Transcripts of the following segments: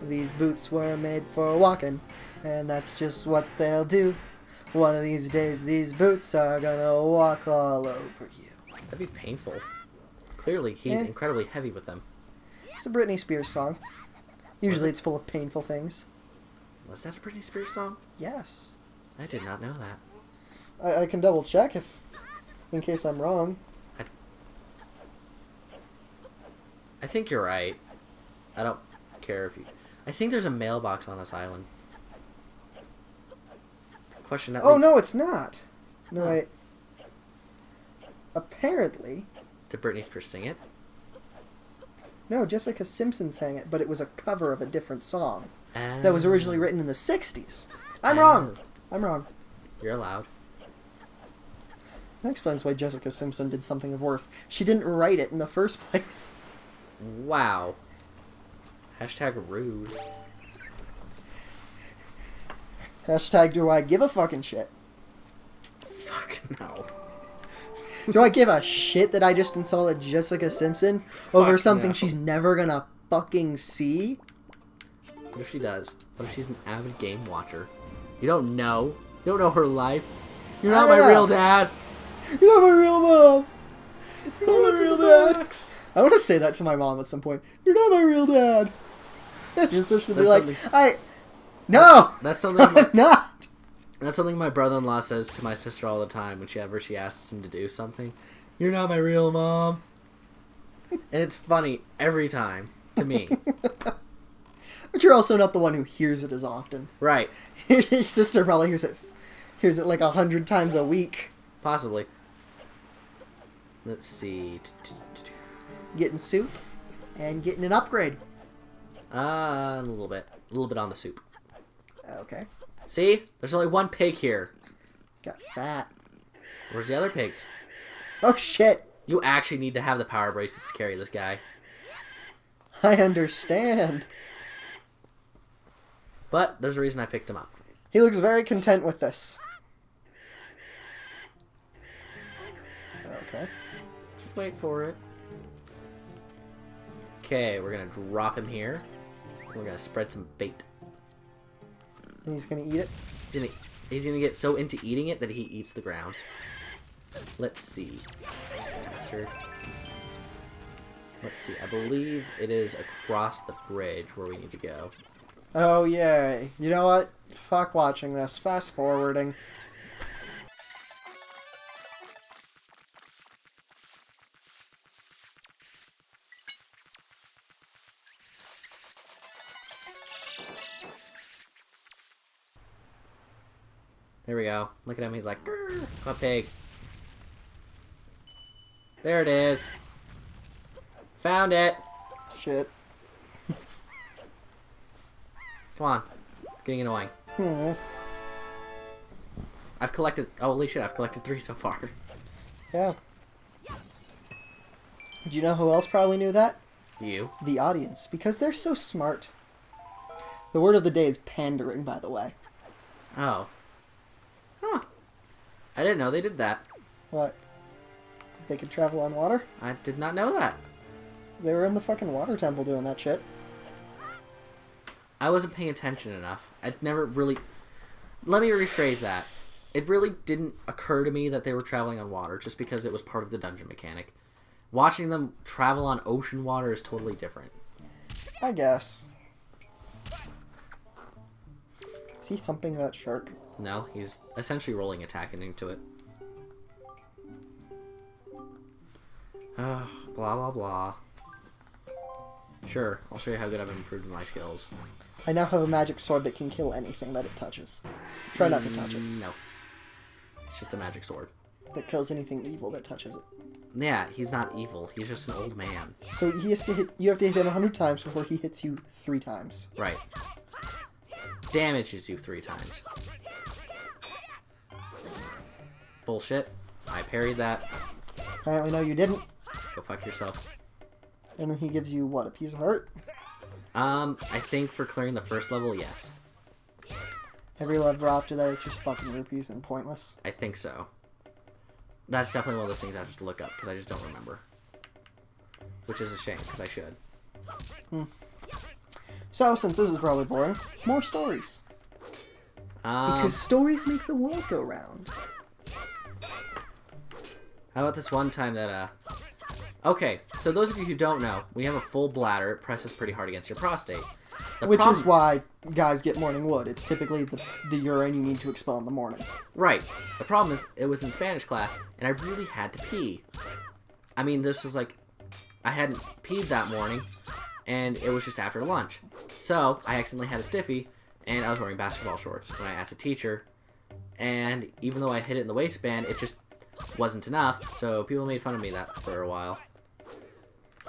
These boots were made for walking, and that's just what they'll do. One of these days, these boots are gonna walk all over you. That'd be painful. Clearly, he's incredibly heavy with them. It's a Britney Spears song. Usually it's full of painful things. Was that a Britney Spears song? Yes. I did not know that. I can double check in case I'm wrong. I think you're right. I don't care if you... I think there's a mailbox on this island. Question that... Oh, no, it's not. No, wait. Apparently... Did Britney Spears sing it? No, Jessica Simpson sang it, but it was a cover of a different song. That was originally written in the 60s. I'm wrong. I'm wrong. You're allowed. That explains why Jessica Simpson did something of worth. She didn't write it in the first place. Wow. Hashtag rude. Hashtag do I give a fucking shit. Fuck no. Do I give a shit that I just insulted Jessica Simpson over something she's never gonna fucking see? What if she does? What if she's an avid game watcher? You don't know. You don't know her life. You're not my real dad. You're not my real mom. You're not my real dad. I want to say that to my mom at some point. You're not my real dad. Just so she'll be like, no! That's something... I'm not! That's something my brother-in-law says to my sister all the time whenever she asks him to do something. You're not my real mom. And it's funny every time to me. But you're also not the one who hears it as often. Right. His sister probably hears it like 100 times a week. Possibly. Let's see. Getting soup and getting an upgrade. A little bit. A little bit on the soup. Okay. See? There's only one pig here. Got fat. Where's the other pigs? Oh, shit. You actually need to have the power bracelets to carry this guy. I understand. But there's a reason I picked him up. He looks very content with this. Okay. Just wait for it. Okay, we're going to drop him here. We're going to spread some bait. And he's going to eat it? He's gonna get so into eating it that he eats the ground. Let's see. Bastard. Let's see. I believe it is across the bridge where we need to go. Oh, yay. You know what? Fuck watching this. Fast forwarding. There we go. Look at him. He's like, "Grr, come on, pig." There it is. Found it. Shit. Come on. Getting annoying. I've collected... Oh, holy shit. I've collected 3 so far. Yeah. Do you know who else probably knew that? You. The audience. Because they're so smart. The word of the day is pandering, by the way. Oh. Huh. I didn't know they did that. What? They could travel on water? I did not know that. They were in the fucking water temple doing that shit. I wasn't paying attention enough. I'd never really... Let me rephrase that. It really didn't occur to me that they were traveling on water just because it was part of the dungeon mechanic. Watching them travel on ocean water is totally different. I guess. Is he humping that shark? No, he's essentially rolling attacking into it. Blah, blah, blah. Sure, I'll show you how good I've improved my skills. I now have a magic sword that can kill anything that it touches. Try not to touch it. No. It's just a magic sword. That kills anything evil that touches it. Yeah, he's not evil. He's just an old man. So he has to hit. You have to hit him 100 times before he hits you 3 times. Right. Damages you 3 times. Bullshit. I parried that. Apparently, no, you didn't. Go fuck yourself. And then he gives you, what, a piece of heart? I think for clearing the first level, yes. Every level after that is just fucking rupees and pointless. I think so. That's definitely one of those things I have to look up because I just don't remember. Which is a shame because I should. So, since this is probably boring, more stories. Because stories make the world go round. How about this one time that, Okay, so those of you who don't know, when you have a full bladder, it presses pretty hard against your prostate. Which is why guys get morning wood. It's typically the urine you need to expel in the morning. Right. The problem is, it was in Spanish class, and I really had to pee. I mean, this was like, I hadn't peed that morning, and it was just after lunch. So, I accidentally had a stiffy, and I was wearing basketball shorts. And I asked a teacher, and even though I hit it in the waistband, it just wasn't enough. So, people made fun of me that for a while.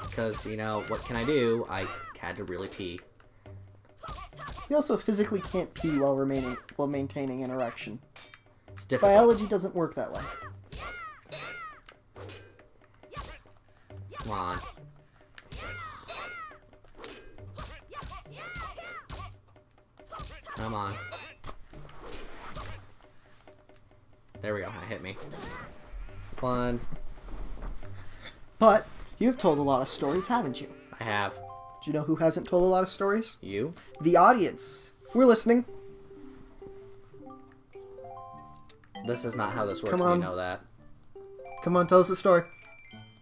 Because, you know, what can I do? I had to really pee. You also physically can't pee while maintaining an erection. It's difficult. Biology doesn't work that way. Come on. Come on. There we go. That hit me. One. But you've told a lot of stories, haven't you? I have. Do you know who hasn't told a lot of stories? You? The audience. We're listening. This is not how this works. Come We on. know that. Come on, tell us a story.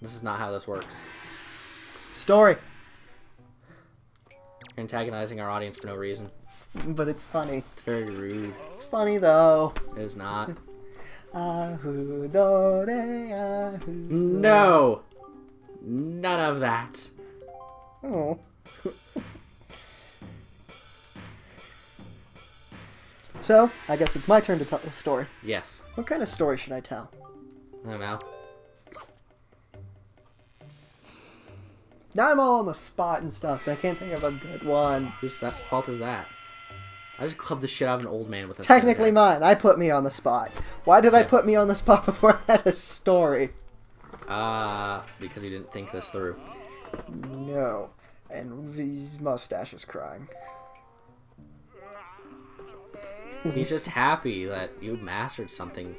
This is not how this works. Story. You're antagonizing our audience for no reason. But it's funny. It's very rude. It's funny, though. It is not. No. No! None of that. Oh. So, I guess it's my turn to tell a story. Yes. What kind of story should I tell? I don't know. Now I'm all on the spot and stuff. I can't think of a good one. Whose fault is that? I just clubbed the shit out of an old man with a Technically stick. mine. I put me on the spot. Why did I put me on the spot before I had a story? Because you didn't think this through. No. And his mustache is crying. He's just happy that you mastered something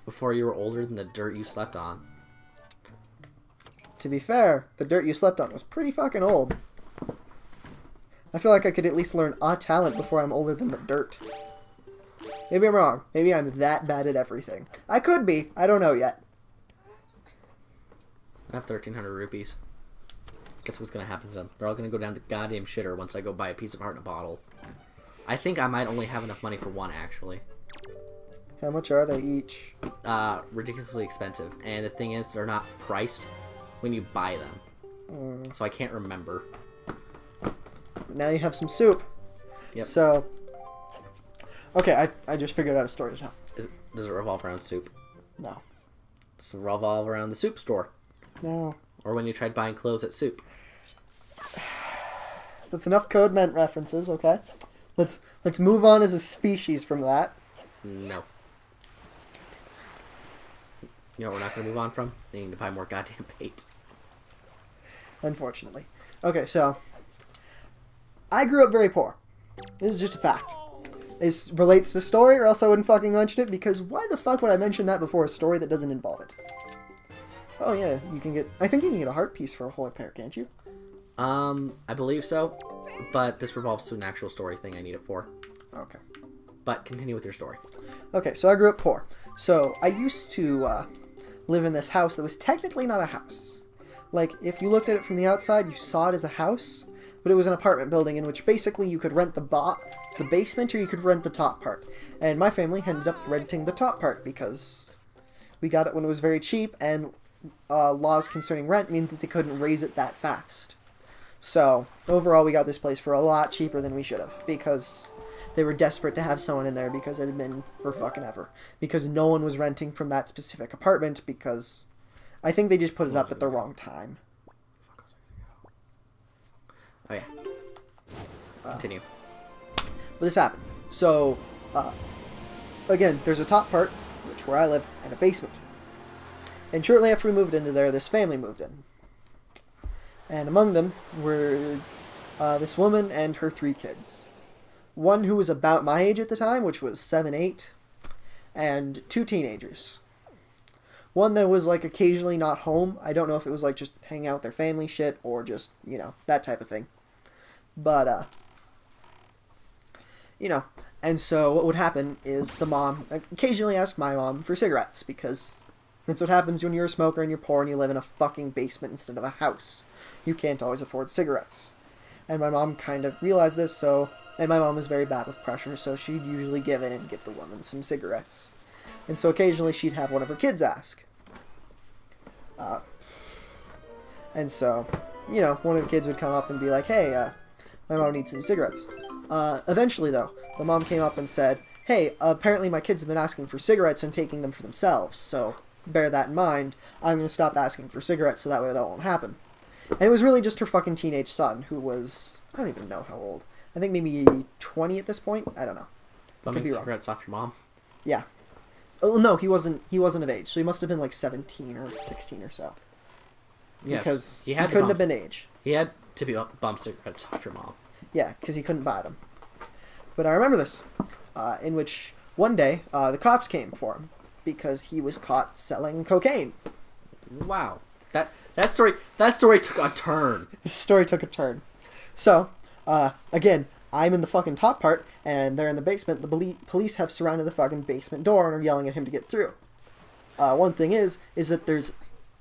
before you were older than the dirt you slept on. To be fair, the dirt you slept on was pretty fucking old. I feel like I could at least learn a talent before I'm older than the dirt. Maybe I'm wrong. Maybe I'm that bad at everything. I could be. I don't know yet. I have 1,300 rupees. Guess what's gonna happen to them? They're all gonna go down the goddamn shitter once I go buy a piece of heart in a bottle. I think I might only have enough money for one, actually. How much are they each? Ridiculously expensive. And the thing is, they're not priced when you buy them. So I can't remember. Now you have some soup. Yep. So, okay, I just figured out a story to tell. Does it revolve around soup? No. Does it revolve around the soup store? No. Or when you tried buying clothes at soup? That's enough Code Ment references, okay? Let's move on as a species from that. No. You know what we're not going to move on from? Needing to buy more goddamn bait. Unfortunately. Okay, so I grew up very poor. This is just a fact. It relates to the story, or else I wouldn't fucking mention it, because why the fuck would I mention that before a story that doesn't involve it? Oh yeah, you can get... I think you can get a heart piece for a whole pair, can't you? I believe so, but this revolves to an actual story thing I need it for. Okay. But continue with your story. Okay, so I grew up poor. So I used to live in this house that was technically not a house. Like, if you looked at it from the outside, you saw it as a house, but it was an apartment building in which basically you could rent the basement or you could rent the top part. And my family ended up renting the top part because we got it when it was very cheap, and laws concerning rent mean that they couldn't raise it that fast. So, overall, we got this place for a lot cheaper than we should have, because they were desperate to have someone in there because it had been for fucking ever. Because no one was renting from that specific apartment, because I think they just put it up at the wrong time. Oh yeah. Continue. But this happened. So, again, there's a top part, which where I live, and a basement. And shortly after we moved into there, this family moved in. And among them were this woman and her 3 kids. one who was about my age at the time, which was 7, 8, and 2 teenagers. One that was, like, occasionally not home. I don't know if it was, like, just hanging out with their family shit or just, you know, that type of thing. But, you know, and so what would happen is the mom occasionally asked my mom for cigarettes because that's what happens when you're a smoker and you're poor and you live in a fucking basement instead of a house. You can't always afford cigarettes. And my mom kind of realized this, and my mom was very bad with pressure, so she'd usually give in and give the woman some cigarettes. And so occasionally she'd have one of her kids ask. And so, you know, one of the kids would come up and be like, hey, my mom needs some cigarettes. Eventually, though, the mom came up and said, hey, apparently my kids have been asking for cigarettes and taking them for themselves, so bear that in mind. I'm going to stop asking for cigarettes so that way that won't happen. And it was really just her fucking teenage son, who was, I don't even know how old. I think maybe 20 at this point? I don't know. Bumming cigarettes off your mom? Yeah. Oh, no, he wasn't of age, so he must have been like 17 or 16 or so. Yes. Because he couldn't have been age. He had to be bum cigarettes off your mom. Yeah, because he couldn't buy them. But I remember this, in which one day the cops came for him because he was caught selling cocaine. Wow, that story took a turn. The story took a turn. So, again, I'm in the fucking top part, and they're in the basement. The police have surrounded the fucking basement door and are yelling at him to get through. One thing is that there's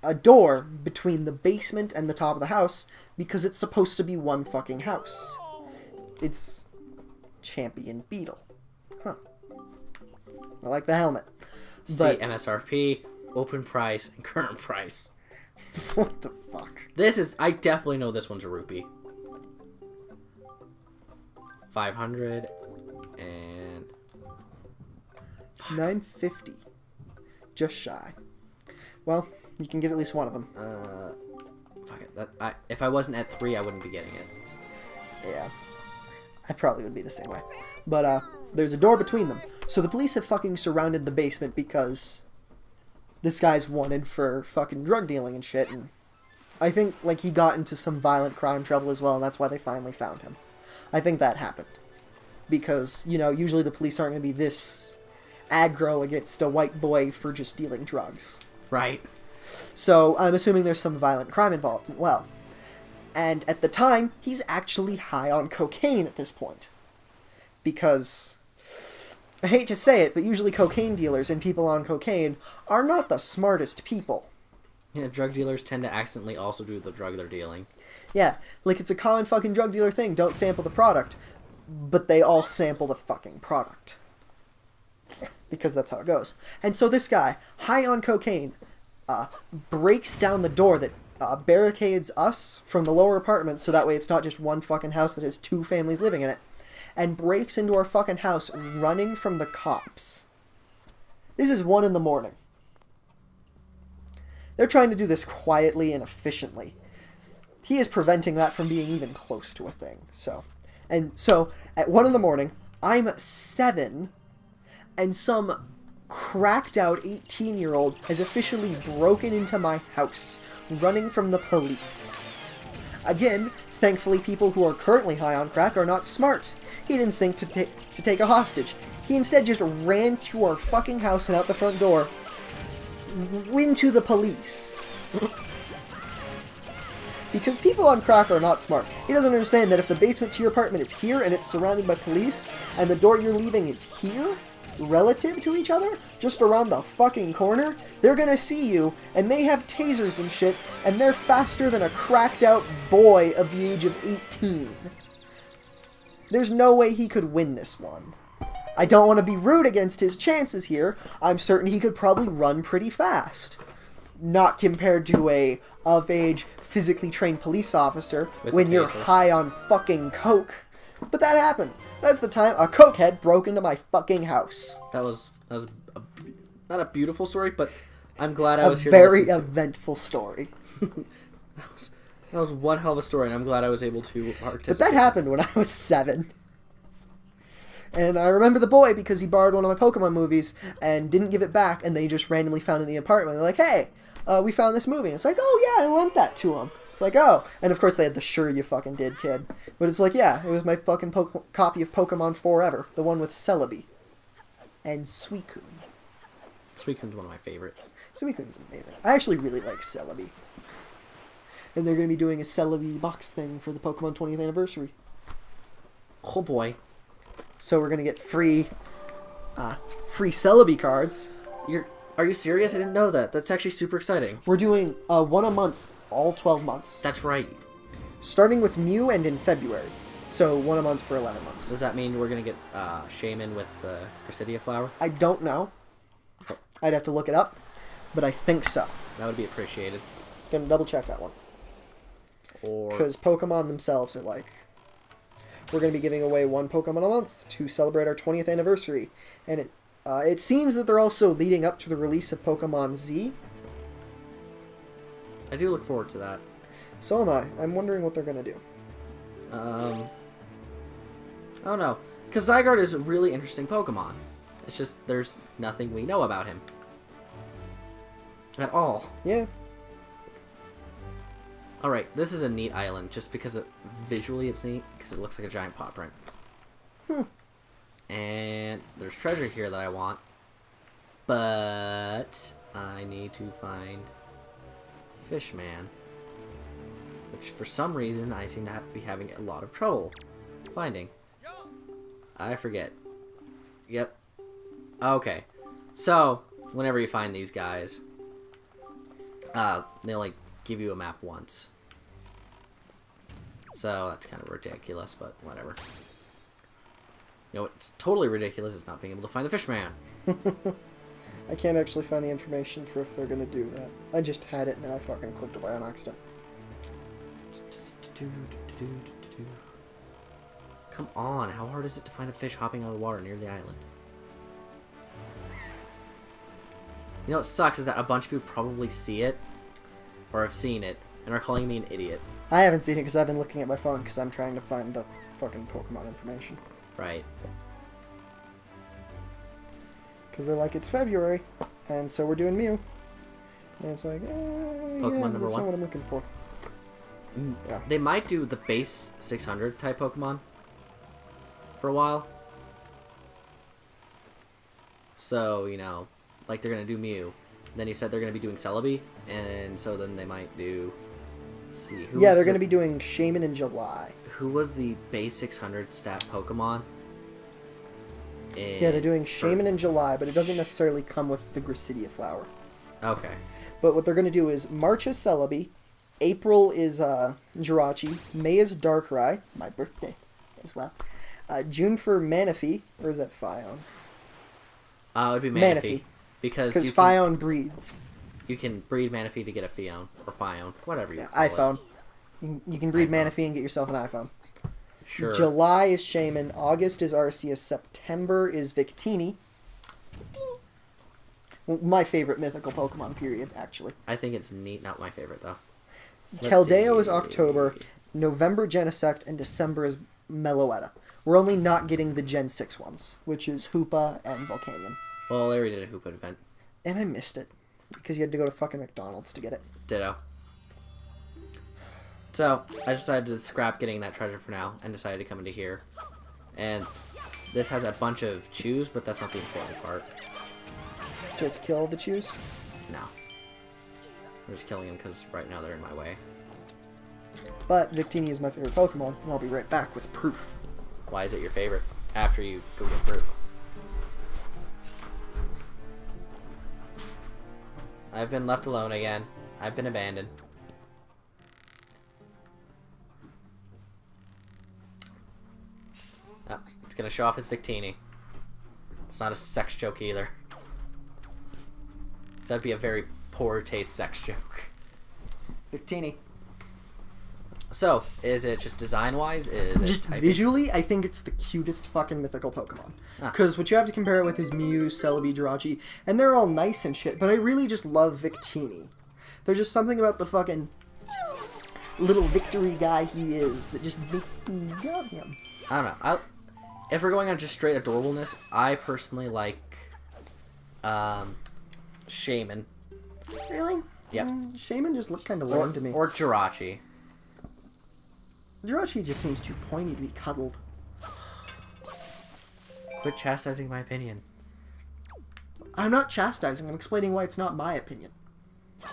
a door between the basement and the top of the house because it's supposed to be one fucking house. It's Champion Beetle. Huh. I like the helmet. But see MSRP, open price, and current price. What the fuck? I definitely know this one's a rupee. 500 and... $9.50. Just shy. Well, you can get at least one of them. Fuck it. If I wasn't at 3, I wouldn't be getting it. Yeah. I probably would be the same way. But, there's a door between them. So the police have fucking surrounded the basement because this guy's wanted for fucking drug dealing and shit, and I think, like, he got into some violent crime trouble as well, and that's why they finally found him. I think that happened. Because, you know, usually the police aren't going to be this aggro against a white boy for just dealing drugs. Right. So I'm assuming there's some violent crime involved as well. And at the time, he's actually high on cocaine at this point. Because, I hate to say it, but usually cocaine dealers and people on cocaine are not the smartest people. Yeah, drug dealers tend to accidentally also do the drug they're dealing. Yeah, like it's a common fucking drug dealer thing, don't sample the product. But they all sample the fucking product. Because that's how it goes. And so this guy, high on cocaine, breaks down the door that barricades us from the lower apartment so that way it's not just one fucking house that has 2 families living in it, and breaks into our fucking house running from the cops. This is 1 a.m. They're trying to do this quietly and efficiently. He is preventing that from being even close to a thing. So at 1 a.m, I'm 7, and some cracked out 18-year-old has officially broken into my house, running from the police. Again, thankfully people who are currently high on crack are not smart. He didn't think to take a hostage. He instead just ran to our fucking house and out the front door, into the police. Because people on crack are not smart. He doesn't understand that if the basement to your apartment is here and it's surrounded by police, and the door you're leaving is here, relative to each other, just around the fucking corner, they're gonna see you, and they have tasers and shit, and they're faster than a cracked out boy of the age of 18. There's no way he could win this one. I don't want to be rude against his chances here. I'm certain he could probably run pretty fast. Not compared to a of-age, physically trained police officer when you're high on fucking coke. But that happened. That's the time a cokehead broke into my fucking house. That was not a beautiful story, but I'm glad I was here. A very eventful story. That was one hell of a story, and I'm glad I was able to participate. But that happened when I was 7. And I remember the boy because he borrowed one of my Pokemon movies and didn't give it back, and they just randomly found it in the apartment. They're like, hey, we found this movie. And it's like, oh yeah, I lent that to him. It's like, oh, and of course they had the "sure you fucking did, kid," but it's like, yeah, it was my fucking copy of Pokemon Forever, the one with Celebi and Suicune. Suicune's one of my favorites. Suicune's amazing. I actually really like Celebi. And they're going to be doing a Celebi box thing for the Pokemon 20th anniversary. Oh boy. So we're going to get free Celebi cards. Are you serious? I didn't know that. That's actually super exciting. We're doing one a month, all 12 months. That's right. Starting with Mew and in February. So one a month for 11 months. Does that mean we're going to get Shaman with the Gracidia flower? I don't know. I'd have to look it up, but I think so. That would be appreciated. Gonna double check that one. Or Because Pokemon themselves are like, we're going to be giving away one Pokemon a month to celebrate our 20th anniversary. And it seems that they're also leading up to the release of Pokemon Z. I do look forward to that. So am I. I'm wondering what they're going to do. I don't know. Because Zygarde is a really interesting Pokemon. It's just there's nothing we know about him. At all. Yeah. Alright, this is a neat island, just because visually it's neat, because it looks like a giant paw print. And there's treasure here that I want, but I need to find Fishman, which for some reason I seem to be having a lot of trouble finding. I forget. Yep. Okay. So, whenever you find these guys, they only give you a map once. So that's kind of ridiculous, but whatever. You know what's totally ridiculous is not being able to find the Fishman. I can't actually find the information for if they're going to do that. I just had it and then I fucking clicked away on accident. Come on, how hard is it to find a fish hopping out of the water near the island? You know what sucks is that a bunch of people probably see it, or have seen it, and are calling me an idiot. I haven't seen it because I've been looking at my phone because I'm trying to find the fucking Pokemon information. Right. Because they're like, it's February, and so we're doing Mew. And it's like, Pokemon yeah, number that's one? not what I'm looking for. Yeah. They might do the base 600 type Pokemon for a while. So, you know, like they're going to do Mew. Then you said they're going to be doing Celebi, and so then they might do... Let's see, Yeah, they're going to be doing Shaman in July. Who was the base 600 stat Pokemon? Yeah, they're doing Shaman in July, but it doesn't necessarily come with the Gracidia flower. Okay. But what they're going to do is March is Celebi, April is Jirachi, May is Darkrai, my birthday as well, June for Manaphy, or is that Phione? It would be Manaphy. Because Phione breeds. You can breed Manaphy to get a Phione, or Phione, whatever you call iPhone. it. You can breed iPhone. Manaphy and get yourself an iPhone. Sure. July is Shaman, August is Arceus, September is Victini. Well, my favorite mythical Pokemon, period, actually. I think it's neat, not my favorite, though. Keldeo is October, November Genesect, and December is Meloetta. We're only not getting the Gen 6 ones, which is Hoopa and Volcanion. Well, Larry did a Hoopa event. And I missed it, because you had to go to fucking McDonald's to get it. Ditto. So, I decided to scrap getting that treasure for now, and decided to come into here. And this has a bunch of chews, but that's not the important part. Do you have to kill the chews? No. I'm just killing them because right now they're in my way. But Victini is my favorite Pokemon, and I'll be right back with proof. Why is it your favorite? After you go get proof. I've been left alone again. I've been abandoned. Oh, it's gonna show off his Victini. It's not a sex joke either. So that'd be a very poor taste sex joke. Victini. So, is it just design-wise? Is it Just typing? visually, I think it's the cutest fucking mythical Pokemon. Ah. Because what you have to compare it with is Mew, Celebi, Jirachi, and they're all nice and shit, but I really just love Victini. There's just something about the fucking little victory guy he is that just makes me love him. I don't know. If we're going on just straight adorableness, I personally like Shaman. Really? Yep. Shaman just looked kind of lame to me. Or Jirachi. Jirachi just seems too pointy to be cuddled. Quit chastising my opinion. I'm not chastising. I'm explaining why it's not my opinion.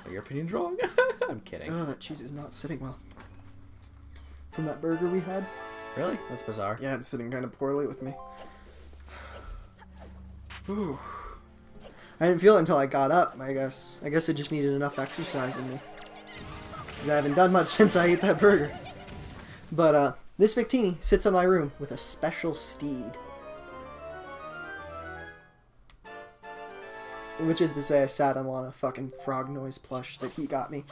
Well, your opinion's wrong. I'm kidding. Oh, that cheese is not sitting well. From that burger we had? Really? That's bizarre. Yeah, it's sitting kind of poorly with me. Ooh. I didn't feel it until I got up, I guess. I guess I just needed enough exercise in me. Because I haven't done much since I ate that burger. But, this Victini sits in my room with a special steed. Which is to say I sat him on a fucking frog noise plush that he got me.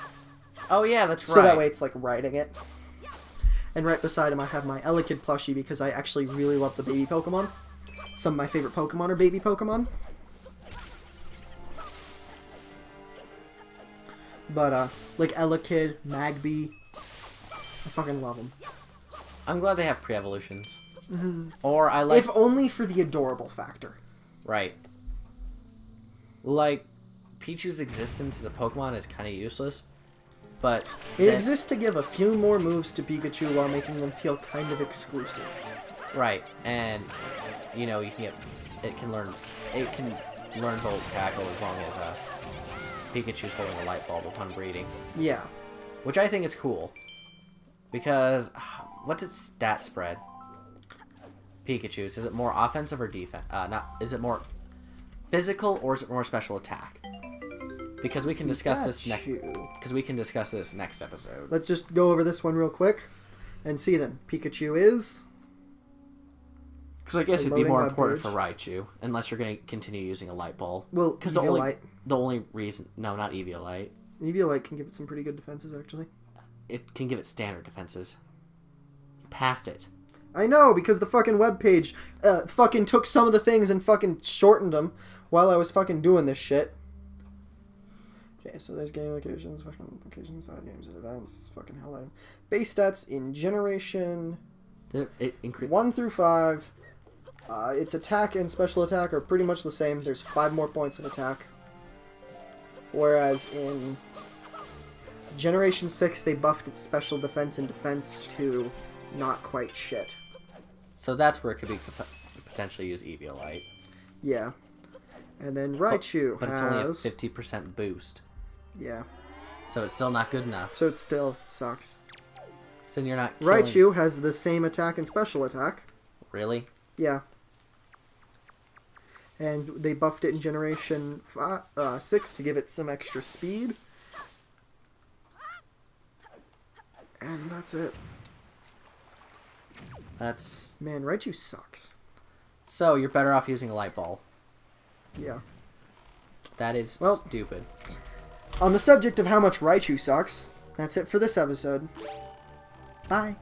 Oh yeah, that's right. So that way it's like riding it. And right beside him I have my Elekid plushie because I actually really love the baby Pokemon. Some of my favorite Pokemon are baby Pokemon. But, like Elekid, Magby, I fucking love them. I'm glad they have pre-evolutions. Mm-hmm. Or I like... If only for the adorable factor. Right. Like, Pichu's existence as a Pokemon is kind of useless, but... It exists to give a few more moves to Pikachu while making them feel kind of exclusive. Right, and, you know, you can get... It can learn Volt Tackle as long as Pikachu's holding a Light Bulb upon breeding. Yeah. Which I think is cool. Because, what's its stat spread? Pikachu's. Is it more offensive or defense? Is it more physical or is it more special attack? Because we can discuss this next. Because we can discuss this next episode. Let's just go over this one real quick, and see then. Pikachu is. Because I guess it'd be more important for Raichu, unless you're going to continue using a Light Ball. Well, because the only reason, no, not Eviolite. Eviolite can give it some pretty good defenses, actually. It can give it standard defenses. You passed it. I know, because the fucking webpage fucking took some of the things and fucking shortened them while I was fucking doing this shit. Okay, so there's game locations, fucking locations, side games, and events, fucking hell out of base stats in Generation 1 through 5. Its attack and special attack are pretty much the same. There's 5 more points in attack. Whereas in Generation 6, they buffed its special defense and defense to not quite shit. So that's where it could be potentially use Eviolite. Yeah. And then Raichu but has... it's only a 50% boost. Yeah. So it's still not good enough. So it still sucks. So then you're not killing... Raichu has the same attack and special attack. Really? Yeah. And they buffed it in Generation 6 to give it some extra speed. And that's it. That's... Man, Raichu sucks. So you're better off using a Light Ball. Yeah. That is stupid. On the subject of how much Raichu sucks, that's it for this episode. Bye.